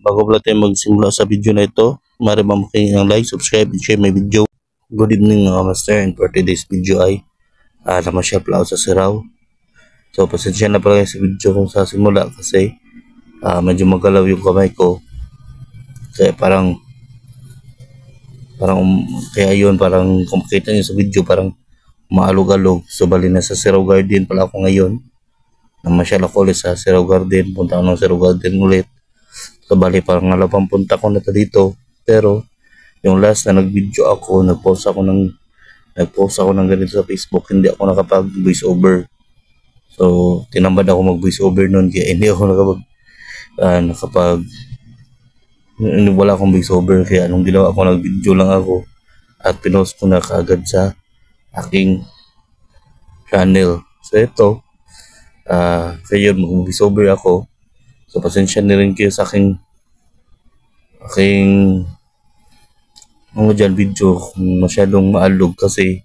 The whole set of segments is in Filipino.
bago pala tayo magsimula sa video na ito, maaari ba makinig ng like, subscribe, and share my video. Good evening mga master, and for today's video ay namasyal pala ako sa Sirao. So pasensya na pala sa video kung sa simula kasi medyo magalaw yung kamay ko. Kaya kaya yun, parang kung makita nyo sa video parang maalog-alog. So bali na sa Sirao Garden pala ako ngayon. Namasyal ako ulit sa Sirao Garden, punta ako ng Sirao Garden ulit. So bali parang alapang punta ko na dito. Pero yung last na nag-video ako, nag-post ako ng ganito sa Facebook, hindi ako nakapag voice over. So tinambad ako mag voice over noon kaya hindi ako wala akong voice over. Kaya anong ginawa ko, nag-video lang ako at pinost ko na kaagad sa aking channel. So ito, kaya mag-voice over ako. So pasensya na rin kayo sa aking video kung masyadong maalog kasi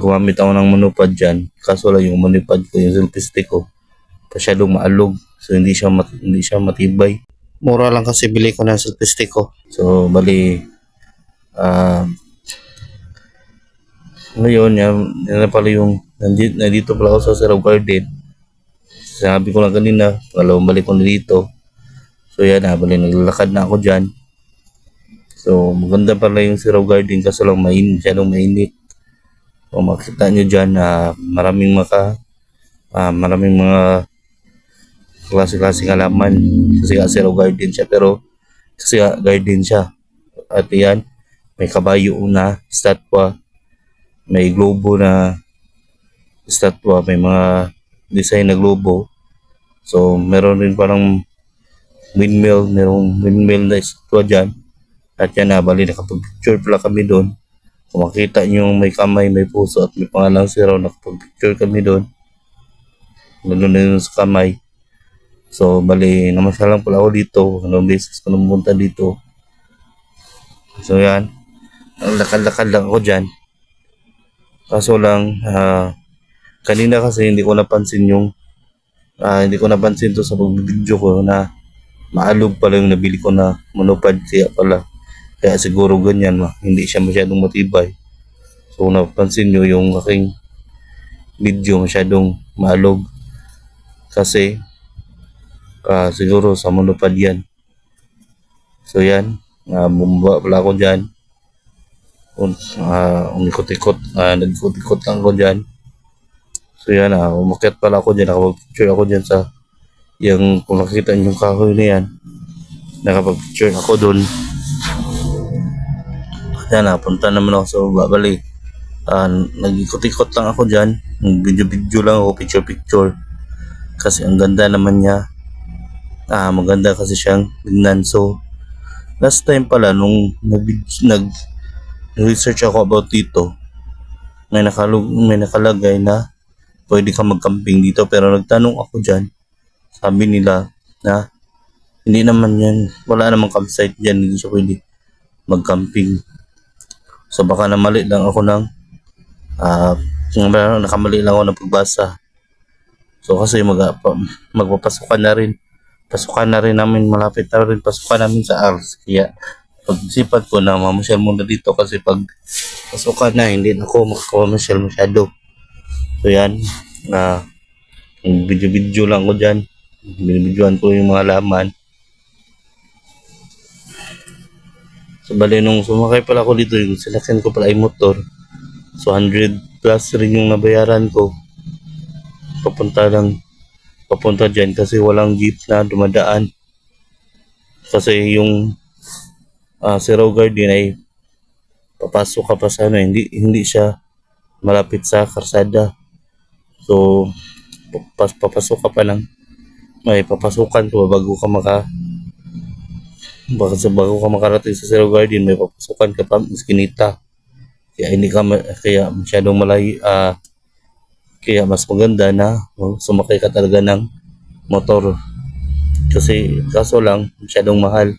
gumamit ako ng manupad dyan. Kaso lang yung manupad ko, yung selfie stick ko, masyadong maalog. So hindi siya matibay. Mura lang kasi bili ko ng selfie stick ko. So bali ngayon yan na pala yung nandito pala ako sa Sirao Garden. Sabi ko lang kanina, pangalawang balik ko na dito. So yan bali naglalakad na ako dyan. So maganda pala yung Sirao Garden kaso lang masyadong mainit. So makita nyo dyan maraming mga klase-klaseng halaman kasi Sirao Garden siya, pero kasi garden siya. At yan, may kabayo na statwa, may globo na statwa, may mga design na globo. So meron rin parang merong windmill na statwa dyan. At yan bali nakapag-picture pala kami doon. Kung makita nyo may kamay, may puso at may pangalang Sirao, nakapag-picture kami doon. Ganoon na yun sa kamay. So bali namasyal lang pala ako dito, anong beses ko namunta dito. So yan, lakad-lakad lang ako dyan. Kaso lang kanina kasi hindi ko napansin to sa pag-video ko na maalog pala yung nabili ko na manupad. Kaya siguro ganyan, hindi siya masyadong matibay. So kung napansin nyo yung aking video masyadong maalog kasi siguro sa manupad yan. So yan, bumaba pala ako dyan. Umikot-ikot, nag-ikot-ikot lang ako dyan. So yan, umakyat pala ako dyan, nakapag-picture ako dyan sa yung, kung nakita nyo yung kahoy na yan, nakapag-picture ako dun. Yan, punta naman ako sa babali. Nag-ikot-ikot lang ako dyan, video-video lang ako, picture-picture. Kasi ang ganda naman niya. Maganda kasi siyang tignan. So last time pala nung nag-research ako about dito, may nakalagay na pwede ka mag-camping dito, pero nagtanong ako dyan, sabi nila na hindi naman yan, wala namang campsite dyan, hindi siya pwede mag-camping. So baka nakamali lang ako ng pagbasa. So kasi magpapasukan na rin namin, malapit na rin pasukan namin sa ARS. Kaya pag-isipan ko na mamasyal muna dito kasi pag pasukan na hindi na ako makakamasyal masyado. So yan, video lang ko dyan, binibidyoan ko yung mga laman. So bali nung sumakay pala ako dito, yung sinakyan ko pala ay motor. So 100 plus rin yung nabayaran ko papunta dyan kasi walang jeep na dumadaan. Kasi yung Sirao Garden ay papasok ka pa sa hindi siya malapit sa karsada. So papasok ka pa lang, may papasukan ko bago ka makarating sa Sirao Garden, may papasukan ka pa iskinita. Kaya masyadong malayo. Kaya mas maganda na sumakay ka talaga ng motor. Kasi kaso lang masyadong mahal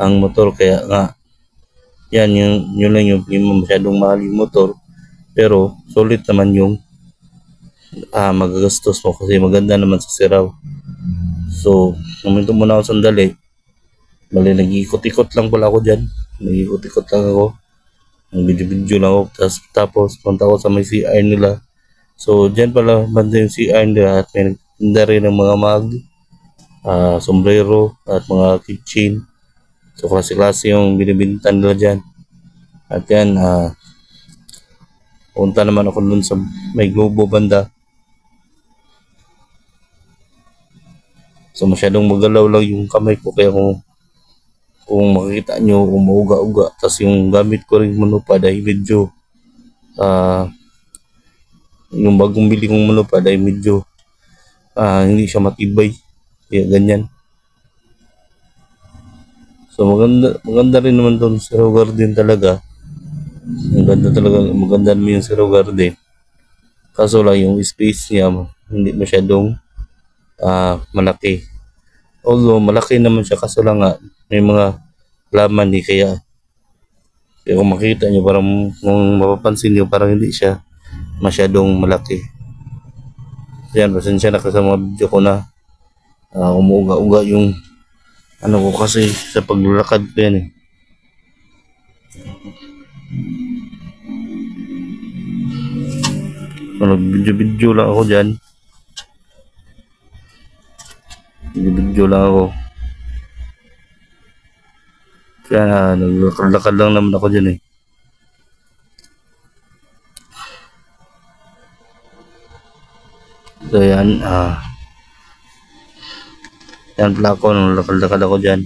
ang motor, kaya nga yan yun lang yung masyadong mahal yung motor. Pero sulit naman yung magagastos mo kasi maganda naman sa Sirao. So naminto muna ako sandali Bali, nag-ikot-ikot lang pala ako dyan. Nag-ikot-ikot lang ako. Nag-video-video lang ako. Tapos punta ako sa may CR nila. So, dyan pala banda yung CR nila at may nagtinda rin ng mga mug, sombrero at mga kitchen. So, klase-klase yung binibintan nila dyan. At yan, punta naman ako dun sa may Globo banda. So, masyadong magalaw lang yung kamay ko. Kaya kung makikita nyo, umauga-uga. Tapos yung gamit ko rin manupad ay medyo, yung bagong bili kong manupad ay medyo, hindi siya matibay. Kaya ganyan. So, maganda rin naman doon sa garden talaga. Maganda naman yung Zero Garden. Kaso lang yung space niya hindi masyadong malaki. Although malaki naman siya, kaso lang nga may mga laman kaya kung makita nyo, parang kung mapapansin nyo, parang hindi siya masyadong malaki. Yan, pasensya na kasi sa mga video ko na umuuga-uga yung ano ko kasi sa paglakad ko yan eh. Nag-video lang ako dyan. Nag-video lang ako. Kaya naglakad lang naman ako dyan eh. So yan, yan pala ako, naglakad ako dyan.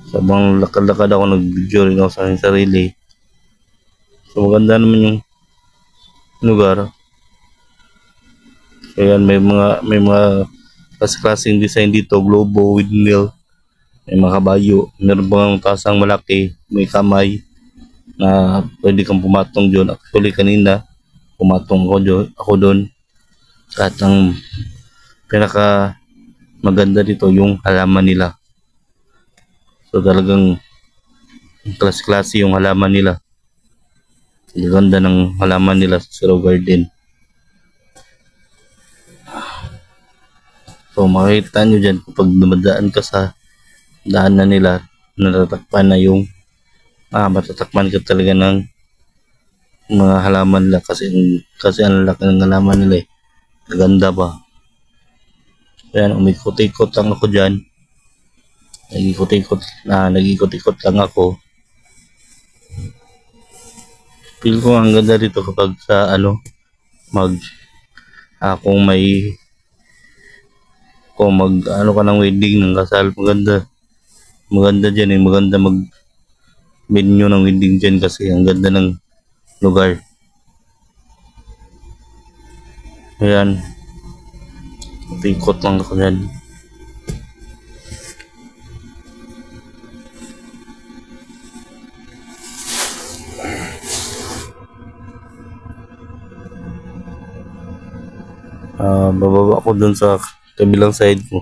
Sabang lakad-lakad ako, nag-video rin ako sa aking sarili. So maganda naman yung lugar. So yan, may mga klaseng design dito, globo, windmill, may mga kabayo, meron bang tasang malaki, may kamay na pwede kang pumatong dyan. Actually kanina pumatong ako doon. At ang pinaka maganda dito yung halaman nila. So talagang klase-klase yung halaman nila. Ang ganda ng halaman nila sa Zero Garden. So makikita nyo dyan kapag dumadaan ka sa daanan nila, natatakpan na yung matatakpan ka talaga ng mga halaman nila kasi ang laki ng halaman nila eh. Maganda ba? Ayan, umikot-ikot lang ako dyan. Nag-ikot-ikot lang ako. Feel ko ang ganda dito kapag sa kung ka ng wedding ng kasal, maganda dyan eh, maganda mag menu ng wedding dyan kasi ang ganda ng lugar. Ayan, ikot lang ako dyan. Bababa ko dun sa kabilang side ko.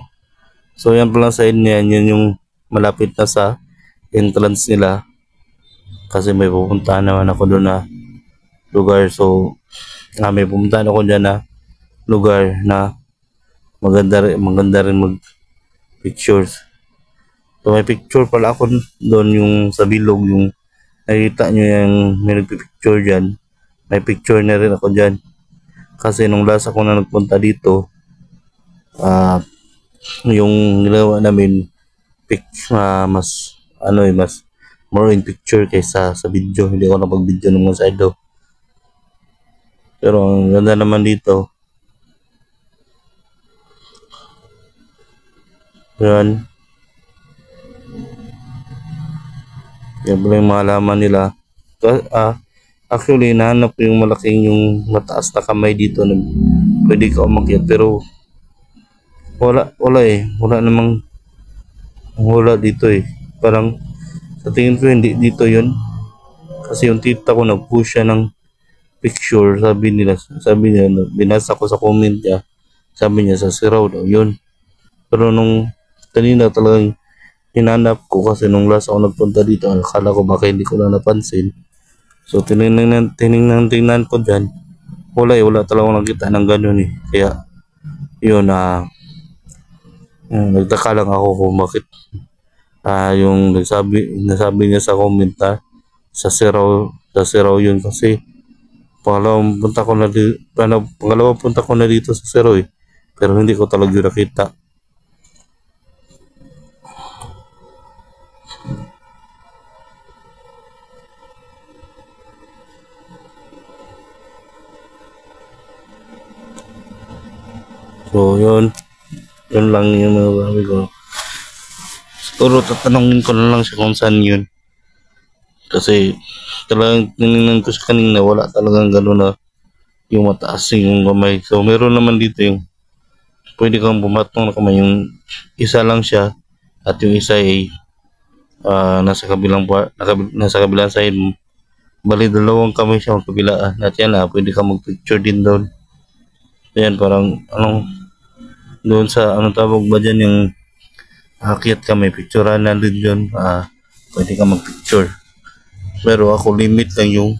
So yan palang side niya, yun yung malapit na sa entrance nila. Kasi may pupuntahan naman ako doon na lugar. So may pupuntahan ako dyan na lugar na maganda rin mag pictures. So may picture pala ako doon yung sa bilog, yung nakita nyo yung may nagpipicture dyan. May picture na rin ako dyan. Kasi nung last ako na nagpunta dito, yung nilawa namin mas more in picture kaysa sa video. Hindi ako napag-video ng mga side daw. Pero ang ganda naman dito. Yan. Yan pala yung mga halaman nila. Actually, nahanap ko yung malaking yung mataas na kamay dito na pwede ka umakyat. Pero wala dito eh. Parang sa tingin ko hindi dito yun. Kasi yung tita ko nag-push siya ng picture. Sabi niya, binasa ko sa comment niya. Sabi niya sa Siraw daw yun. Pero nung kanina talagang hinanap ko kasi nung last ako nagpunta dito, akala ko baka hindi ko na napansin. So tinignan ko dyan. Wala talagang nakita ng ganun eh. Kaya yun Nagtaka lang ako kung bakit yung nasabi niya sa comment na sa Siraw yun kasi pangalawang punta ko na dito sa Siraw eh. Pero hindi ko talaga yun nakita. So yun lang yung mga sabi ko. Siguro tatanungin ko na lang siya kung saan yun. Kasi talagang tinignan ko siya kanina, wala talagang gano'n na yung mataas yung kamay. So meron naman dito yung pwede kang bumatong na kamay. Yung isa lang siya at yung isa ay nasa kabilang side mo. Bali dalawang kamay siya magkabilaan. At yan pwede kang mag-picture din doon. Yan parang doon sa tawag ba dyan yung aakyat ka, may picturean na din dyan. Pwede ka mag-picture. Pero ako limit lang yung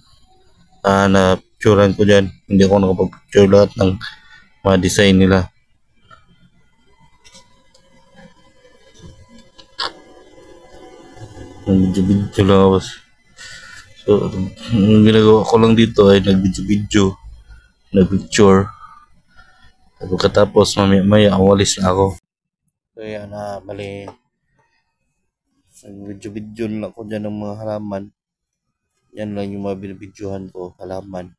na-picturean ko dyan. Hindi ako nakapag-picture lahat ng mga design nila. Nag-video lang ako. So, yung ginagawa ko lang dito ay nag-video, nag-picture. Pagkatapos mamaya awalis na ako. So yan bali nag-video lang ako dyan ng mga halaman. Yan lang yung mga binibidyohan ko, halaman.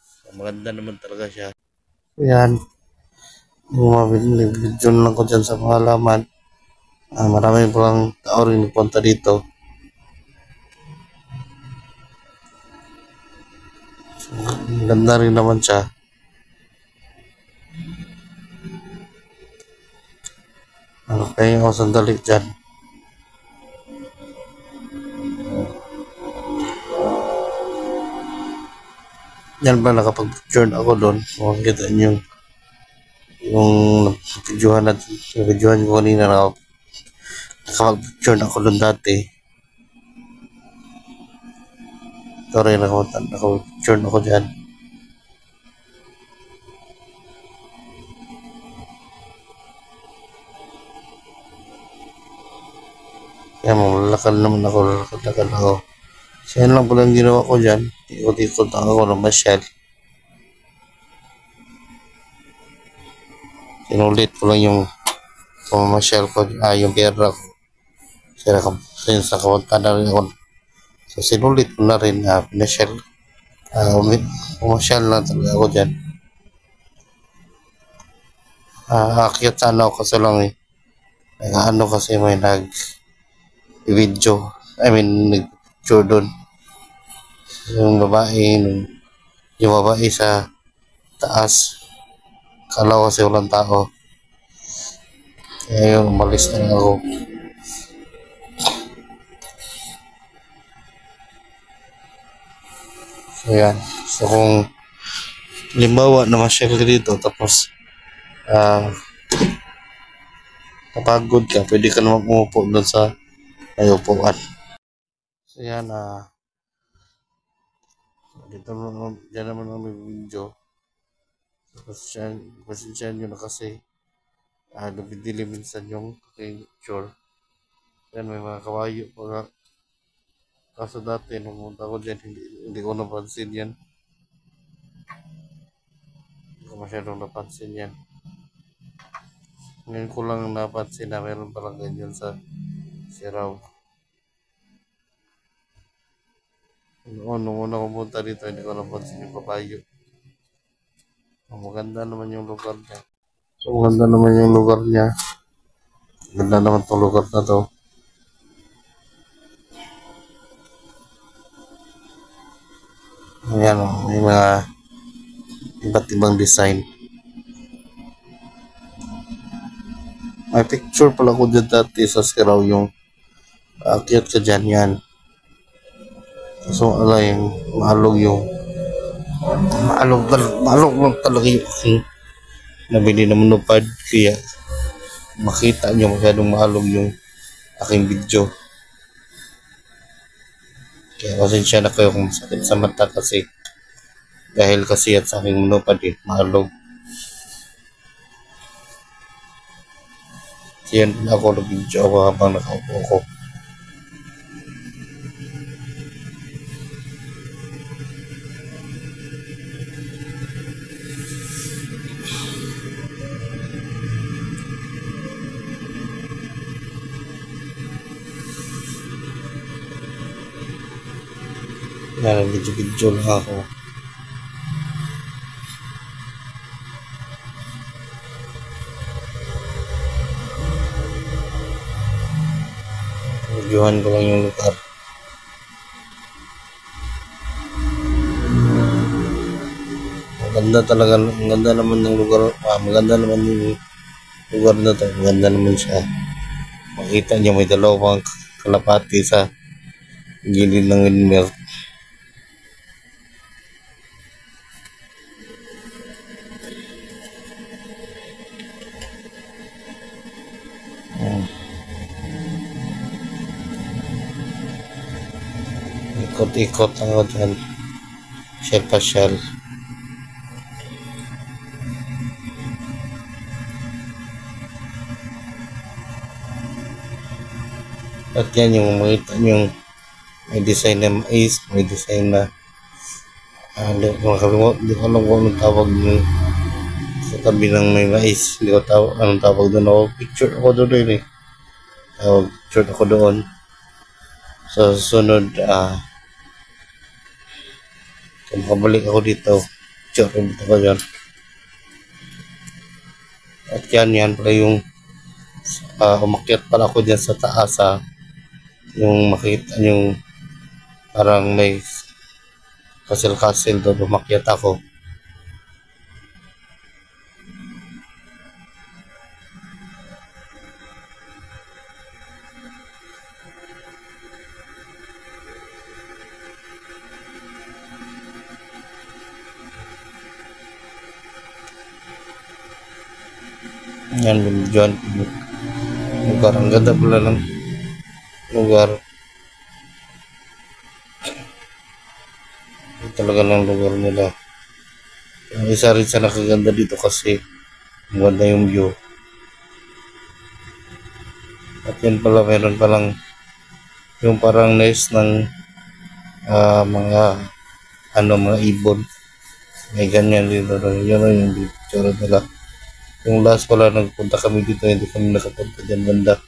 So, maganda naman talaga siya. So yan, yung mga binibidyo lang ko dyan sa mga halaman. Marami palang tao rin nagpunta dito. So, ganda rin naman siya. Okay, ako sandali dyan. Yan ba nakapag-picture ako doon? Kung makikita nyo yung videohan ko kanina nakapag-picture ako doon dati. Ito rin nakapag-picture ako dyan. Kaya lalakad ako. So yan lang pala ang ginawa ko dyan. Ikot-ikot ako ng masyal. Sinulit ko lang yung pamamasyal ko, yung pera ko. Sa kapunta na rin ako. So sinulit ko na rin, pinasyal. Pumasyal na talaga ako dyan. Akyat sana ako kasi lang eh. Kasi may nag-video. Nag-picture doon. Yung babae sa taas. Kala ko kasi walang tao. Kaya yung umalis na ako. So yan. So kung limbawa na masyal ka dito tapos kapagod ka, pwede ka naman umupo doon sa upuan. So yan dyan naman ang video. Pasensya nyo na kasi nabidilim minsan yung picture. Yan may mga kawayo pa. Kaso dati nung punta ko dyan hindi ko napansin yan. Hindi ko masyadong napansin yan. Ngayon ko lang napansin na meron palang ganyan sa Siraw. Nung una kong punta dito, hindi ko napansin yung papayo. Maganda naman yung lugar niya. Ganda naman tong lugar na to. Ayan may mga iba't ibang design. May picture pala ko dyan dati sa Siraw yung aakyat ka dyan yan. So yung maalog lang talaga yung aking nabili na manupad. Kaya makita nyo masyadong maalog yung aking video. Kaya pasensya na kayo kung sakit sa mata kasi dahil kasi at sa aking manupad maalog. Yan ako nag-video ako habang nakaupo ako. Yan, video-video lang ako. Videohan ko lang yung lugar. Maganda talaga, maganda naman ng lugar. Maganda naman yung lugar na to. Maganda naman siya. Makita niyo may dalawang kalapati sa gilid ng windmill. Ikot-ikot lang ako dyan. Shell pa shell. At yan yung makita yung may design na mais, may design na hindi ko alam kung anong tawag yung sa tabi ng may mais. Hindi ko tawag, anong tawag doon ako. Picture ako doon eh. Picture ako doon. Sa susunod, kung makabalik ako dito, picture ako dyan. At yan pala yung umakyat pala ako dyan sa taas yung makita yung parang may castle doon, umakyat ako. Yan, binidyoan lugar. Ang ganda pala ng lugar. Talaga ng lugar nila. Ang isa rin sa nakaganda dito kasi maganda yung view. At yan pala, meron palang yung parang nest ng mga ibon. May ganyan dito. Yun yung picture nila. Yung last pala nagpunta kami dito, hindi kami nakapunta dyan banda.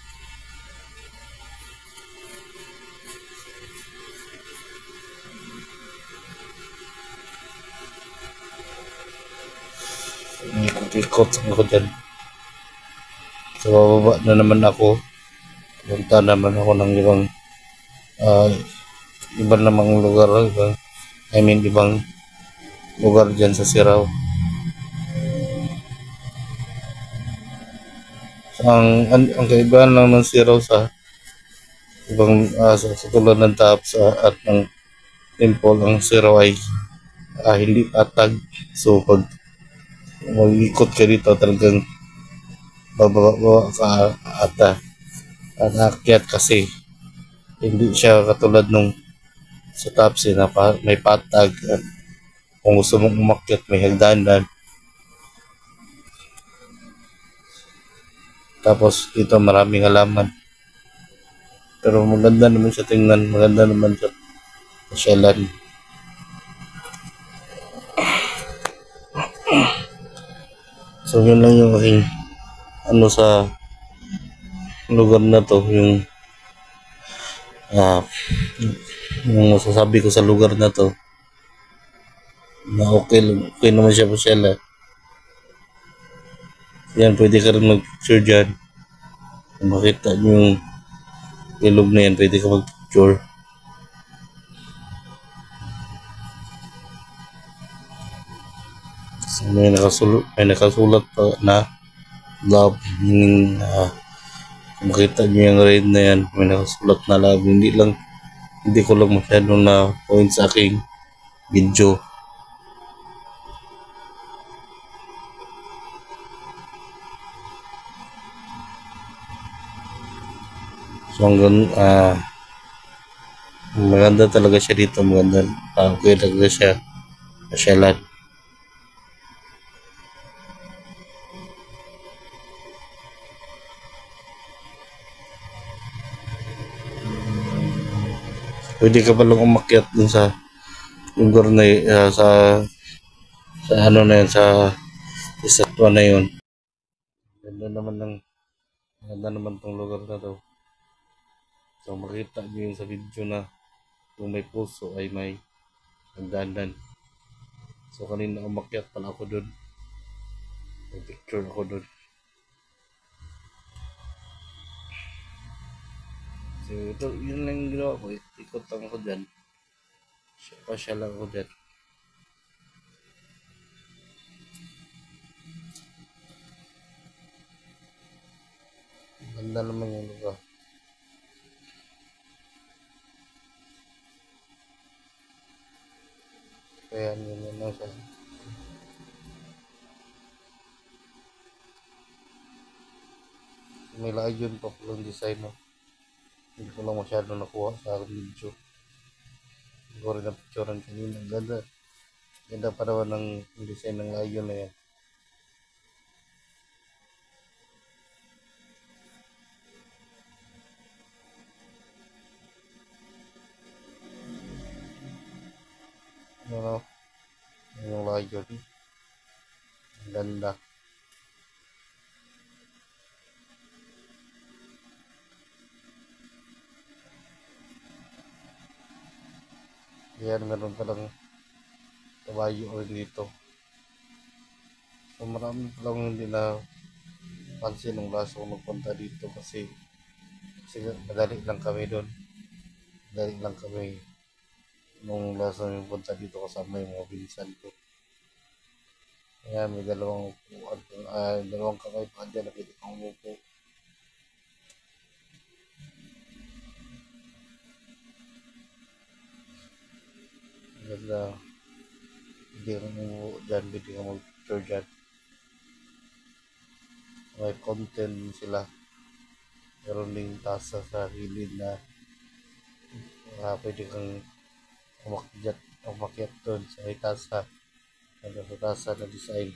Ikot-ikot ako dyan. So bababa na naman ako. Punta naman ako ng ibang namang lugar. Ibang lugar dyan sa Sirao. Ang kaibahan lang ng Sirao sa ibang sa tulad ng Taps at ng temple, ang Sirao ay hindi patag. So pag mag-ikot ka dito, talagang bababa ka at akyat kasi hindi siya katulad nung sa Taps na may patag at kung gusto mong umakyat may hagdanan. Tapos dito maraming halaman. Pero maganda naman siya tingnan, maganda naman siya pasyalan. So yun lang yung aking sa lugar na to, yung masasabi ko sa lugar na to na okay naman siya pasyalan. Yan, pwede ka rin mag-picture dyan. Kung makita nyo yung ilog na yan, pwede ka mag-picture. So, may nakasulat pa na love. Meaning, kung makita nyo yung raid na yan, may nakasulat na love. Hindi ko lang masyadong na point sa aking video. So hanggang maganda talaga siya dito, maganda, okay talaga siya pasyalan. Pwede ka palang umakyat dun sa lugar na sa ano na yun, sa estatwa na yun. Ganda naman ganda naman tong lugar na to. So makita nyo yun sa video na kung may puso ay may hagdanan. So kanina umakyat pala ako dun. May picture ako dun. So ito, yun lang yung ginawa ko. Ikot lang ako dyan. Pasya lang ako dyan. Ganda naman yung lugar. Kaya yun lang siya. May layon pa pala yung design, no? Hindi ko lang masyado nakuha sa aking video. Hindi ko rin na-picturean kanina. Ganda. Ganda pa naman ng design ng layon na yan. Ano? Yung layon. Ganda. Yan, meron palang kabayo rin dito. So marami palang hindi na pansin nung last ko magpunta dito kasi madali lang kami doon. Madali lang kami nung last na punta dito kasama yung mga pinsan ko. Kaya may dalawang kamay pa dyan na pwede kang umupo. Ganda. Hindi kang umupo dyan, pwede kang mag-picture dyan. May content sila. Meron ding tasa sa gilid na pwede kang umakyat doon sa may tasa. Hanggang sa tasa na design.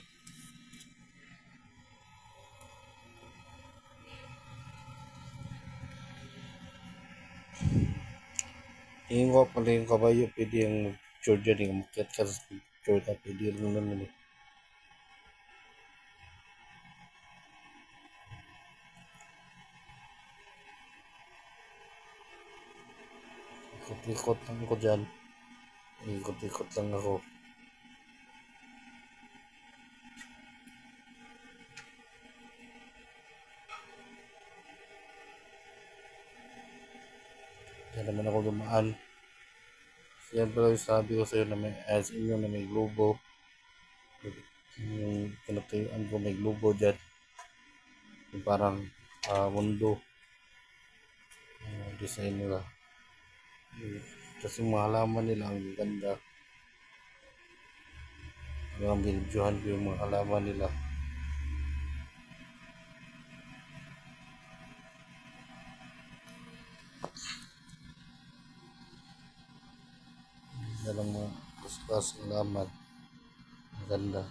Tingin ko pala yung kabayo, pwede yung picture dyan, yung umakyat ka sa picture ka, pwede rin naman eh. Ikot-ikot lang ako dyan. Ikot-ikot lang ako. Yan naman ako dumaan. Yan pala yung sabi ko sa'yo na may as inyo na may globo. Yung pinatayuan ko may globo dyan. Yung parang mundo. Design nila. Kasi mga halaman nila ang ganda. Hanggang binidyohan ko yung mga halaman nila. Dalang mga kuspas ng halaman. Ang ganda.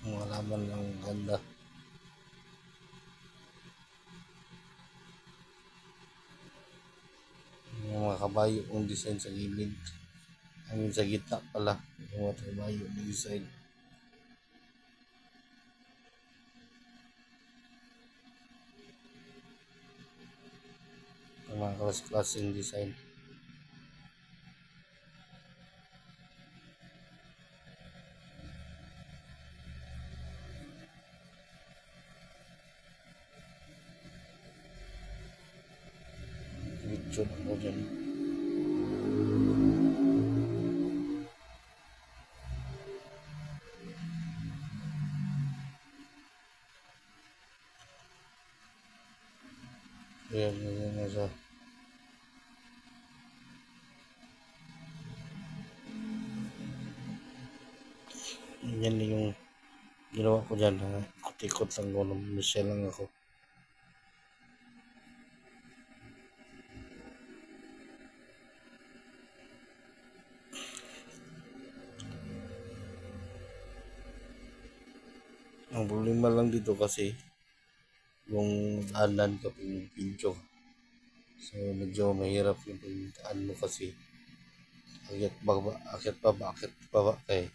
Mga halaman lang ang ganda. Yung mga kabayo ang design sa gilid. Hanggang sa gitna pala. Yung mga kabayo ang design. Ang mga klaseng design. Video ako dyan. Ayan na siya. Yan yung ginawa ko dyan. Ikot-ikot lang ko. Namisya lang ako. Ang problema lang dito kasi yung daanan kapag pincho. So medyo mahirap yung pagdaan mo kasi akyat pa ba kay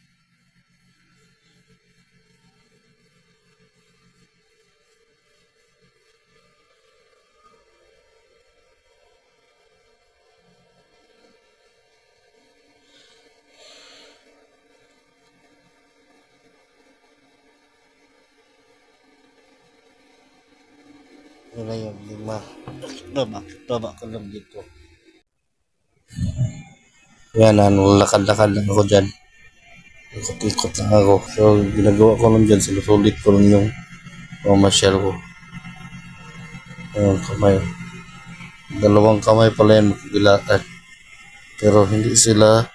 wala yung lima. Baba ka lang dito. Yan, lakad-lakad lang ako dyan. Ikot-ikot lang ako. So, ginagawa ko lang dyan, sinusulit ko lang yung mamasyal ko. Ayan, kamay. Dalawang kamay pala yan magkabilatan. Pero hindi sila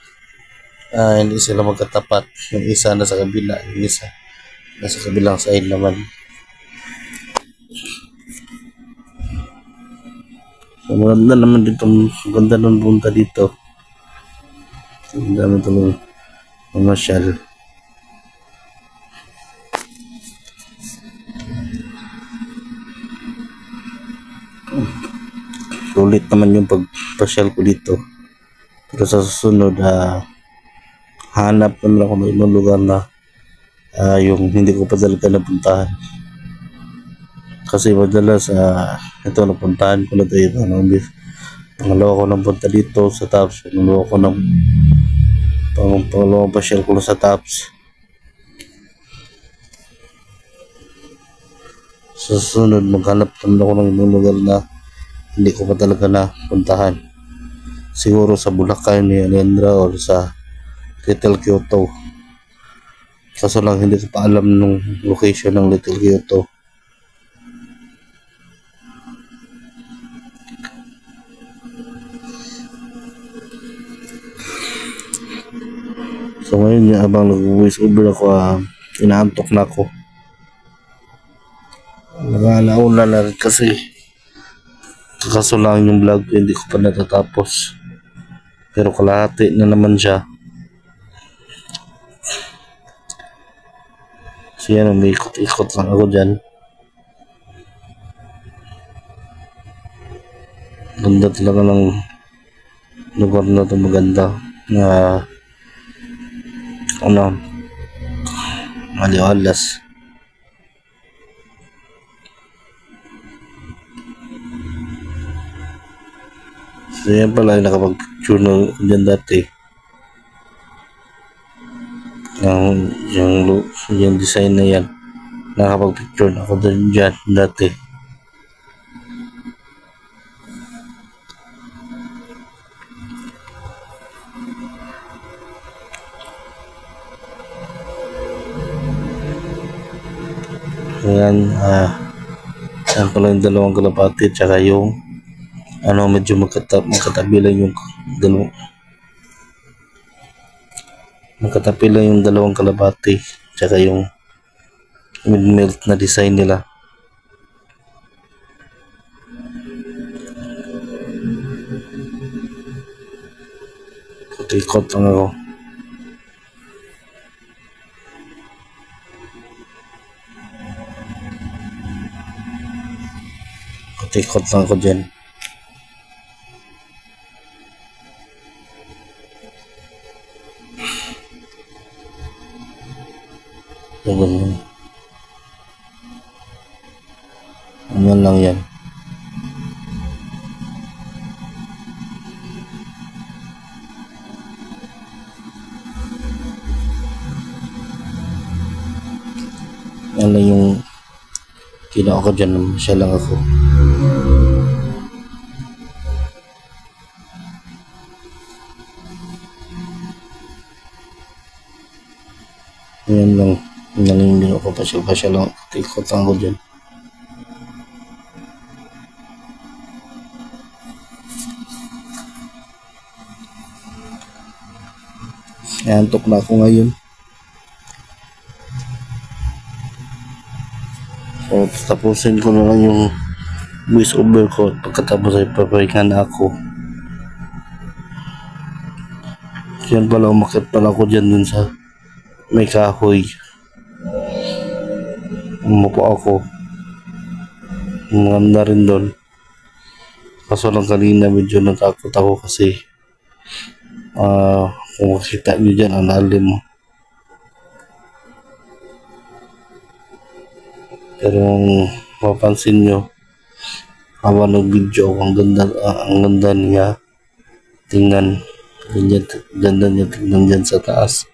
magkatapat. Yung isa nasa kabila, yung isa nasa kabilang side naman. So, maganda naman dito, maganda nun punta dito. Ang dami itong mamasyal. Sulit naman yung pagpasyal ko dito. Pero sa susunod, hanap naman ako ng ibang lugar na yung hindi ko pa talaga napuntahan. Kasi madalas ito napuntahan ko na ito. Pangalawa ko nang punta dito sa Tops. Pangalawang pasyal ko na sa Tops. Sa susunod, maghanap naman ako ng ibang lugar na hindi ko pa talaga napuntahan. Siguro sa Boracay ni Alejandra o sa Little Kyoto. Kaso lang hindi ko pa alam nung location ng Little Kyoto. So ngayon habang nag-voice over ako, inaantok na ako. Nag-alauna na rin kasi. Kaso lang yung vlog ko hindi ko pa natatapos. Pero kalahati na naman siya. So yan, may ikot-ikot lang ako dyan. Ganda talaga ng lugar na ito, maganda. Maliwalas. So yan pala, nakapag-picture na dyan dati. Yung design na yan, nakapag-picture na ako dyan dati. Ayan, yan pala yung dalawang kalapati tsaka yung medyo magkatabi lang yung dalawang kalapati tsaka yung mid-melt na design nila. Ikot lang ako. Ikot lang ako dyan. Ganyan lang yan. Yan lang yung kina ako dyan. Siya lang ako. Yan lang yung hindi ako pasyal lang. Ikot lang ako dyan. Antok na ako ngayon. So, tapusin ko na lang yung voice over ko. Pagkatapos ay papahinga na ako. Yan pala, umakit pala ako dyan dun sa may kahoy. Umupo ako. Maganda rin doon. Kaso lang kanina medyo natakot ako kasi kung makita nyo dyan ang lalim mo. Pero kung mapansin nyo habang nag-video ako, ang ganda niya tingnan. Ganda niya tingnan dyan sa taas.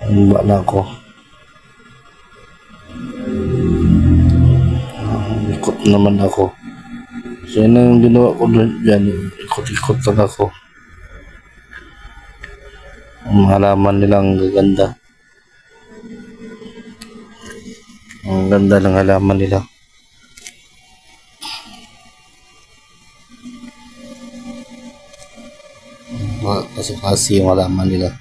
Ang na ako. Ikot naman ako. So yun ang ginawa ko dyan. Ikot-ikot lang ako. Ang halaman nilang gaganda. Ang ganda ng halaman nila. Kasi yung halaman nila.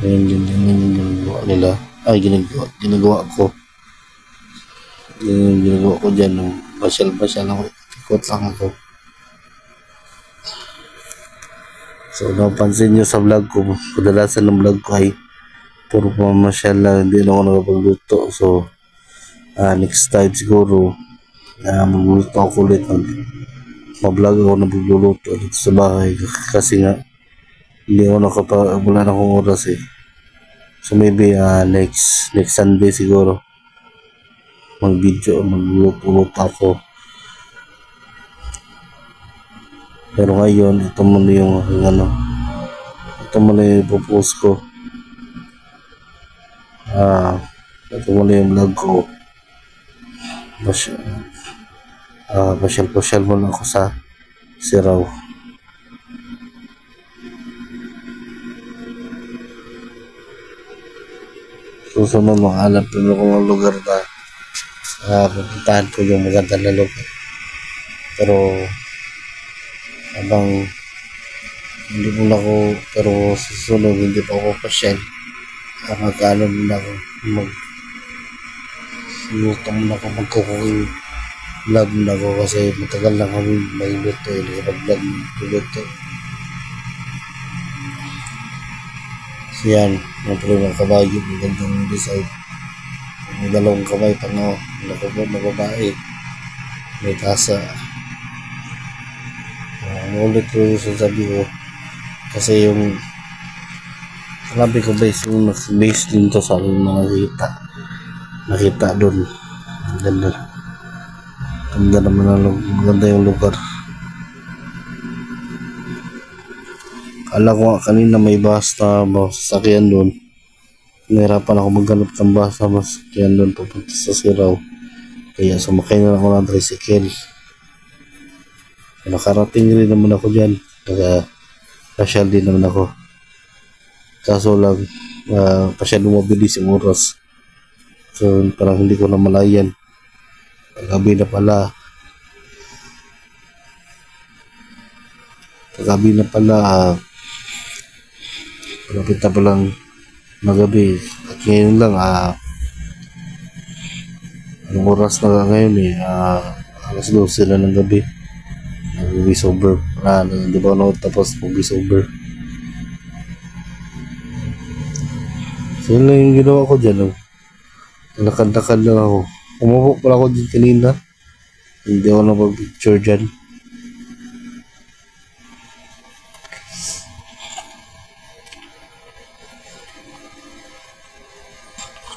Yun yung ginagawa nila. Ay, ginagawa ko. Ginagawa ko dyan. Basyal-basyal ako. Ikot lang ako. So, napansin nyo sa vlog ko, kadalasan ng vlog ko ay puro pamamasyal lang, hindi na ako nakapagluto. So, next time siguro, magluluto ako ulit. Mag-vlog ako na magluluto dito sa bahay. Kasi nga, hindi ako wala na akong oras eh. So, maybe next Sunday siguro, magluluto ako. Pero ngayon, ito muna yung ito muna yung ipopost ko. Ito muna yung vlog ko. Pasyal muna ako sa Siraw. Susunod makahanap din ako ng lugar na pupuntahan ko yung maganda na lugar. Pero habang hindi muna ako, pero susunod hindi pa ako pasyal. Magkano muna ako magkukuking vlog muna ako kasi matagal lang kami magluto mag-vlog magluto. So yan, yung mga kabayo, magandang design. May dalawang kamay pang na babae, may tasa. Ulit ko yung sasabi ko kasi yung sabi ko base din to sa aking mga nakita doon. Ganda naman maganda yung lugar. Kala ko kanina may bus na sasakyan doon. Nahirapan ako maghanap ng bus na sasakyan doon papunta sa Siraw. Kaya sumakay na ako ng tricycle. Nakarating rin naman ako dyan. Pasyal din naman ako. Kaso lang, pasyal mabilis yung oras. So parang hindi ko na malayan. Gabi na pala. Malapit na palang magabi. At ngayon lang, anong oras na ngayon eh, alas 12 na ng gabi. Nag-movie over. Di ba ako tapos movie over. So yun lang yung ginawa ko dyan. Lakad-lakad lang ako. Umupo pala ako dyan kanina. Hindi ako napag-picture dyan.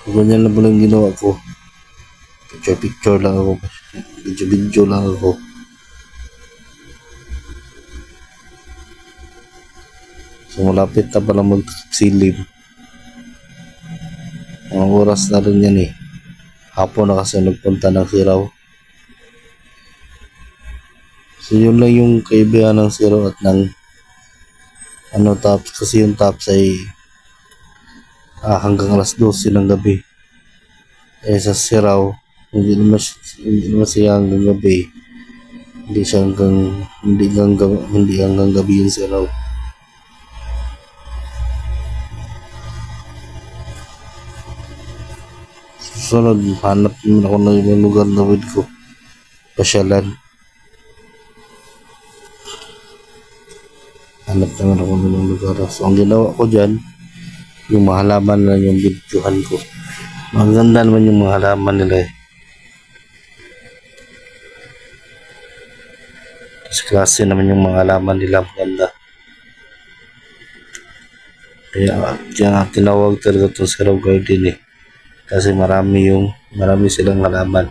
Ganyan lang pala yung ginawa ko. Picture lang ako. Video lang ako. So malapit na pala magsilim. Mga oras na rin yan eh. Hapon na kasi nagpunta ng Siraw. So yun lang yung kaibigan ng Siraw at ng Tops. Kasi yung Tops ay hanggang alas 12 ng gabi. Sa Siraw hindi naman siya hanggang gabi. Hindi hanggang gabi yung Siraw. Sunod, hanap naman ako ng ibang lugar na pwede ko pasyalan. Hanap naman ako ng ibang lugar. So, ang ginawa ko dyan, yung mga halaman na yung videohan ko. Maganda naman yung mga halaman nila eh. Kasi klase naman yung mga halaman nila, maganda. Kaya tinawag talaga itong Zero Garden eh. Kasi marami silang halaman.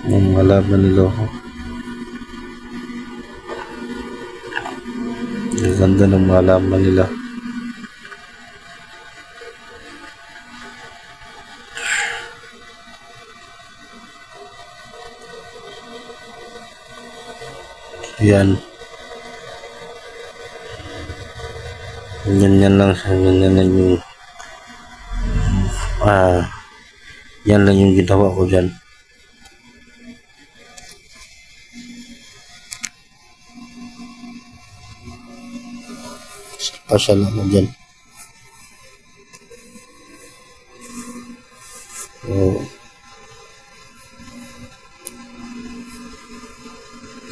Yung halaman nila. Ang ganda ng mga halaman nila. Yan. Yan lang siya. Yan lang yung yan lang yung ginawa ko dyan. Pasya lang mo dyan.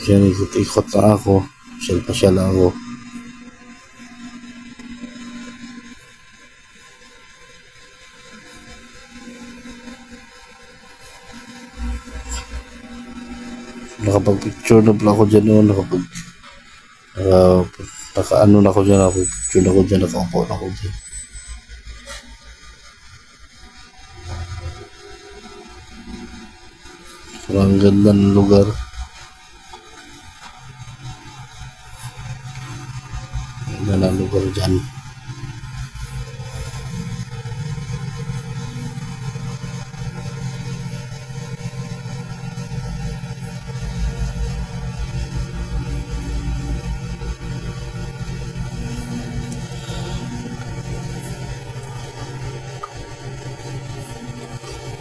Yan, ikot-ikot na ako. Pasya lang ako. Nakapag-picture na pala ako dyan noon. Naka-ano na ako dyan. Nakapag-picture na ako dyan. Nakaupo na ako dyan. So, ang ganda ng lugar. Ang ganda ng lugar dyan.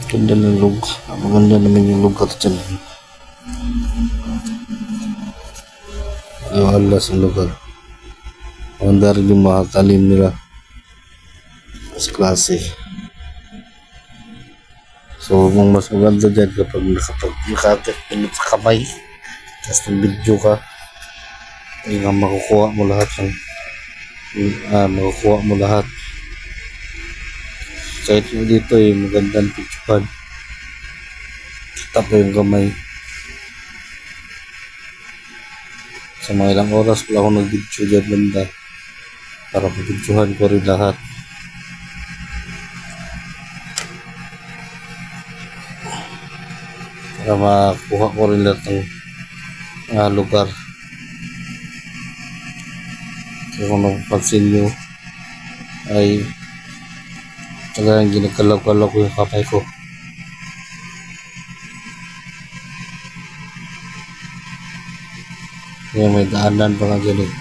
Ganda ng lugar. Maganda naman yung lugar dyan. Alas ang lugar. Maganda rin yung mga talim nila. Mas klase. So, mas maganda dyan kapag nakapag-pinit sa kamay. Tapos ng video ka. Ay nga makukuha mo lahat ng makukuha mo lahat. Kahit mo dito magandang picturean. Kita pa yung kamay. Sa mga ilang oras pala ako nag-video dyan banda. Para pag-videohan ko rin lahat. Para makuha ko rin lahat ng lugar. Kaya kung napapansin nyo ay talagang ginagkalaw-kalaw ko yung kamay ko. Kaya may daanan pa nga dyan eh.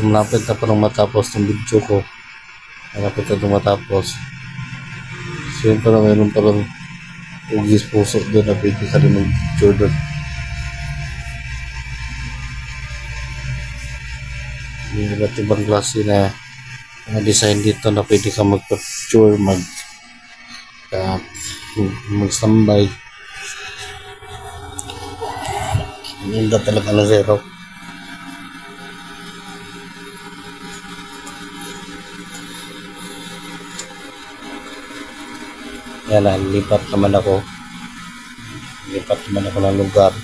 Malapit na parang matapos ng video ko. Malapit na itong matapos. So yun parang mayroon parang ugis puso doon na pwede ka rin mag-video doon. Yung iba't ibang klase na design dito na pwede ka mag-picture, mag-standby. Ganda talaga ng Zero. Yan, lipat naman ako ng lugar.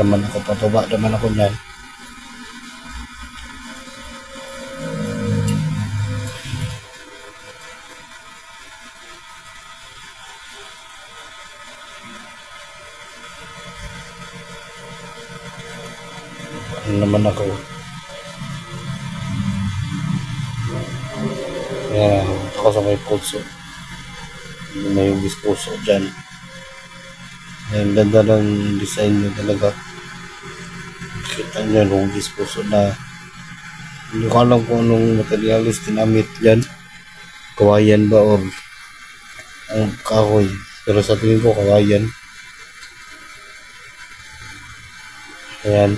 Naman ako, patuba naman ako niyan. Naman ako. Yan, ako sa may puso. May puso dyan. Ang ganda ng design niya talaga. Kita niya, rugis puso na. Hindi ko alam kung anong materialis ginamit dyan. Kawayan ba or ang kahoy. Pero sa tingin ko kawayan. Ayan.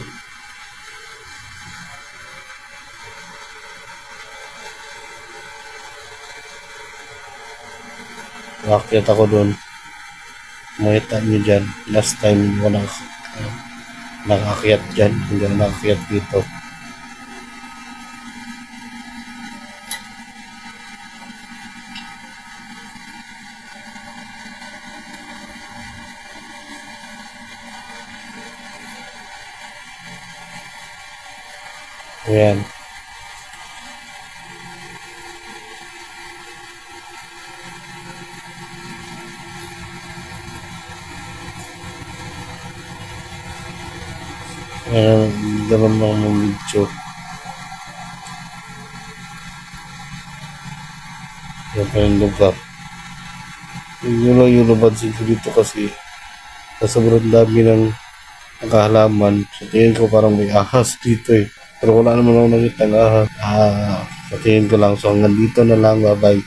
Nakakit ako doon. Makita nyo dyan. Last time walang nakakyat dyan. Hindi na nakakyat dito. Ayan. Ayan. Daman mga video. Ayan pa yung lugar. Yung nabansin ko dito kasi sa sobrang dami ng nakahalaman. Sa tingin ko parang may ahas dito eh. Pero wala naman ako nakita ng ahas. Sa tingin ko lang. So hanggang dito na lang. Bye bye.